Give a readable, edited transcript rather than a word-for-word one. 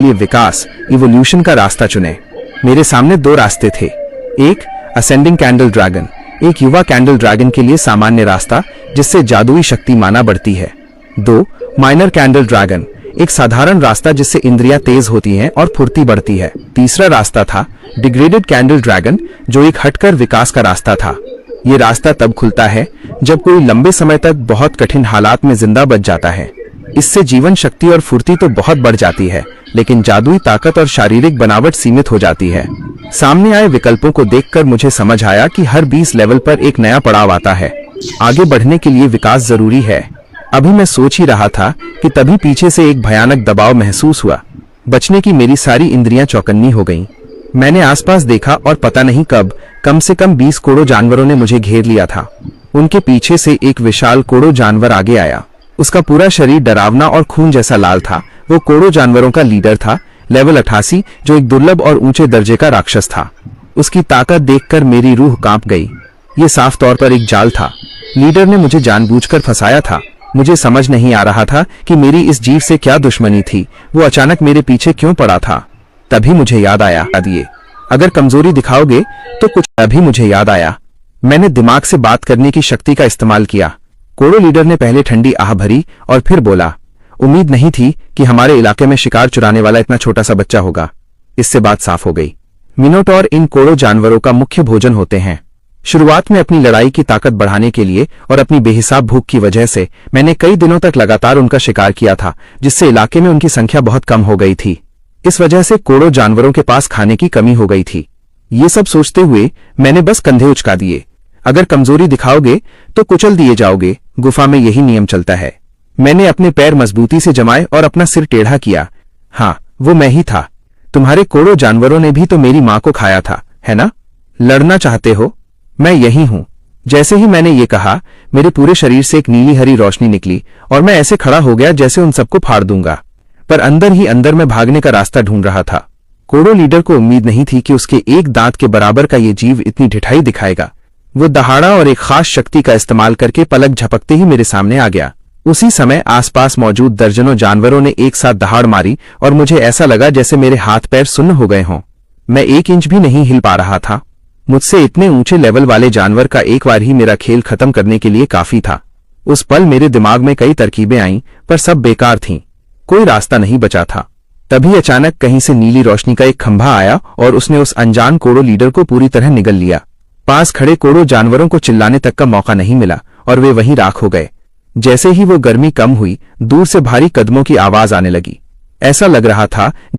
लिए विकास इवोल्यूशन का रास्ता चुने। मेरे सामने दो रास्ते थे। एक, असेंडिंग कैंडल ड्रैगन, एक युवा कैंडल ड्रैगन के लिए सामान्य रास्ता जिससे जादुई शक्ति माना बढ़ती है। दो, माइनर कैंडल ड्रैगन, एक साधारण रास्ता जिससे इंद्रियां तेज होती हैं और फुर्ती बढ़ती है। तीसरा रास्ता था डिग्रेडेड कैंडल ड्रैगन, जो एक हटकर विकास का रास्ता था। ये रास्ता तब खुलता है जब कोई लंबे समय तक बहुत कठिन हालात में जिंदा बच जाता है। इससे जीवन शक्ति और फुर्ती तो बहुत बढ़ जाती है, लेकिन जादुई ताकत और शारीरिक बनावट सीमित हो जाती है। सामने आए विकल्पों को देखकर मुझे समझ आया कि हर 20 लेवल पर एक नया पड़ाव आता है। आगे बढ़ने के लिए विकास जरूरी है। अभी मैं सोच ही रहा था कि तभी पीछे से एक भयानक दबाव महसूस हुआ। बचने की मेरी सारी इंद्रियां चौकन्नी हो गईं। मैंने आसपास देखा और पता नहीं कब कम से कम 20 कोड़ो जानवरों ने मुझे घेर लिया था। उनके पीछे से एक विशाल कोड़ो जानवर आगे आया। उसका पूरा शरीर डरावना और खून जैसा लाल था। वो कोड़ो जानवरों का लीडर था, लेवल 88, जो एक दुर्लभ और ऊंचे दर्जे का राक्षस था। उसकी ताकत देखकर मेरी रूह कांप गई। ये साफ तौर पर एक जाल था। लीडर ने मुझे जानबूझकर फंसाया था। मुझे समझ नहीं आ रहा था कि मेरी इस जीव से क्या दुश्मनी थी। वो अचानक मेरे पीछे क्यों पड़ा था? तभी मुझे याद आया, अगर कमजोरी दिखाओगे तो कुछ। अभी मुझे याद आया, मैंने दिमाग से बात करने की शक्ति का इस्तेमाल किया। कोड़ो लीडर ने पहले ठंडी आह भरी और फिर बोला, उम्मीद नहीं थी कि हमारे इलाके में शिकार चुराने वाला इतना छोटा सा बच्चा होगा। इससे बात साफ हो गई। मिनोटॉर इन कोड़ो जानवरों का मुख्य भोजन होते हैं। शुरुआत में अपनी लड़ाई की ताकत बढ़ाने के लिए और अपनी बेहिसाब भूख की वजह से मैंने कई दिनों तक लगातार उनका शिकार किया था, जिससे इलाके में उनकी संख्या बहुत कम हो गई थी। इस वजह से कोड़ो जानवरों के पास खाने की कमी हो गई थी। ये सब सोचते हुए मैंने बस कंधे उचका दिए। अगर कमजोरी दिखाओगे तो कुचल दिए जाओगे। गुफा में यही नियम चलता है। मैंने अपने पैर मजबूती से जमाए और अपना सिर टेढ़ा किया। हाँ, वो मैं ही था। तुम्हारे कोड़ो जानवरों ने भी तो मेरी मां को खाया था, है ना? लड़ना चाहते हो? मैं यही हूं। जैसे ही मैंने ये कहा, मेरे पूरे शरीर से एक नीली हरी रोशनी निकली और मैं ऐसे खड़ा हो गया जैसे उन सबको फाड़ दूंगा। पर अंदर ही अंदर मैं भागने का रास्ता ढूंढ रहा था। कोड़ो लीडर को उम्मीद नहीं थी कि उसके एक दांत के बराबर का ये जीव इतनी ढिठाई दिखाएगा। वो दहाड़ा और एक खास शक्ति का इस्तेमाल करके पलक झपकते ही मेरे सामने आ गया। उसी समय आसपास मौजूद दर्जनों जानवरों ने एक साथ दहाड़ मारी और मुझे ऐसा लगा जैसे मेरे हाथ पैर सुन्न हो गए हों। मैं 1 इंच भी नहीं हिल पा रहा था। मुझसे इतने ऊंचे लेवल वाले जानवर का एक बार ही मेरा खेल खत्म करने के लिए काफी था। उस पल मेरे दिमाग में कई तरकीबें आईं, पर सब बेकार थीं। कोई रास्ता नहीं बचा था। तभी अचानक कहीं से नीली रोशनी का एक खंभा आया और उसने उस अनजान कोड़ो लीडर को पूरी तरह निगल लिया। पास खड़े कोड़ो जानवरों को चिल्लाने तक का मौका नहीं मिला और वे वहीं राख हो गए। जैसे ही वो गर्मी कम हुई, दूर से भारी कदमों की आवाज आने लगी। ऐसा लग रहा था